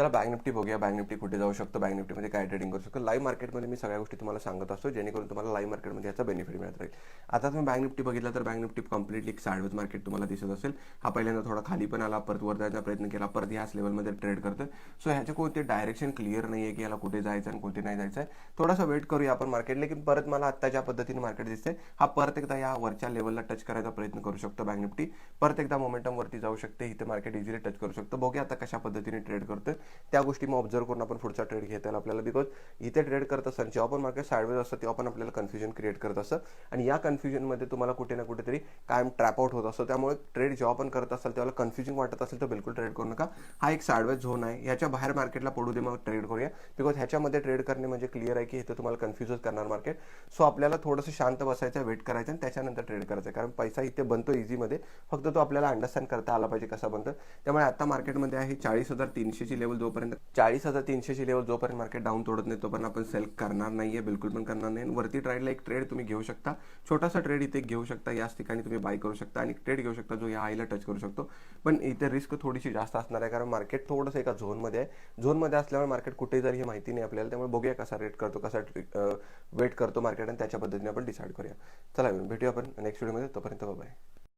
चला bank Nifty बघूया. Bank Nifty कुठे जाऊ शकतो, बँक निफ्टीमध्ये काय ट्रेडिंग करू शकतो. लाईव्ह मार्केटमध्ये मी सगळ्या गोष्टी तुम्हाला सांगत असतो, जेणेकरून तुम्हाला लाईव्ह मार्केटमध्ये याचा बेनिफिट मिळत राहील. आता तुम्ही बँक निफ्टी बघितला तर bank Nifty completely sideways market तुम्हाला दिसत असेल. हा पहिल्यांदा थोडा खाली पण आला, परत वर जायचा प्रयत्न केला, परत ह्याच लेवलमध्ये ट्रेड करतोय. सो ह्याचे कोणते डायरेक्शन क्लिअर नाही आहे की याला कुठे जायचं आणि कुठे नाही जायचं आहे. थोडासा वेट करूया आपण मार्केट, लेकिन परत मला आता ज्या पद्धतीने मार्केट दिसतंय, हा परत एकदा या वरच्या लेवलला टच करायचा प्रयत्न करू शकतो. बँक निफ्टी परत एकदा मोमेंटम वरती जाऊ शकते, इथे मार्केट इझिली टच करू शकतो. बघूया आता कशा पद्धतीने ट्रेड करतोय, त्या गोष्टी मग ऑब्झर्व करून आपण पुढचा ट्रेड घेता येईल आपल्याला. बिकॉज इथे ट्रेड करत असताना जेव्हा पण मार्केट साइडवेज असतं तेव्हा पण आपल्याला कन्फ्युजन क्रिएट करत असतं, आणि या कन्फ्युजनमध्ये तुम्हाला कुठे ना कुठेतरी कायम ट्रॅप आउट होत असतो. त्यामुळे ट्रेड जेव्हा पण करत असाल तेव्हा कन्फ्युजिंग वाटत असेल तर बिलकुल ट्रेड करू नका. हा एक साइडवेज झोन आहे, ह्याच्या बाहेर मार्केटला पडू दे, मग ट्रेड करूया. बिकॉज ह्याच्यामध्ये ट्रेड करणे म्हणजे क्लिअर आहे की इथे तुम्हाला कन्फ्युजच करणार मार्केट. सो आपल्याला थोडंसं शांत बसायचं, वेट करायचं आणि त्याच्यानंतर ट्रेड करायचं, कारण पैसा इथे बनतो इझीमध्ये, फक्त तो आपल्याला अंडरस्टँड करता आला पाहिजे कसा बनतो. त्यामुळे आता मार्केटमध्ये आहे 40,300ची लेवल, जोपर्यंत 40,300ची लेवल जोपर्यंत मार्केट डाऊन तोडत नाही तोपर्यंत आपण सेल करणार नाहीये, बिलकुल पण करणार नाही. वरती ट्रायला एक ट्रेड तुम्ही घेऊ शकता, छोटासा ट्रेड इथे घेऊ शकता, याच ठिकाणी तुम्ही बाय करू शकता आणि ट्रेड घेऊ शकता जो या हायला टच करू शकतो. पण इथे रिस्क थोडीशी जास्त असणार आहे, कारण मार्केट थोडंसं एका झोनमध्ये आहे. झोनमध्ये असल्यामुळे मार्केट कुठे जाईल ही माहिती नाही आपल्याला. त्यामुळे बघूया कसा रेट करतो, कसा वेट करतो मार्केट, आणि त्याच्या पद्धतीने आपण डिसाईड करूया. चला भेटूया आपण नेक्स्ट व्हिडिओमध्ये. तोपर्यंत बाय.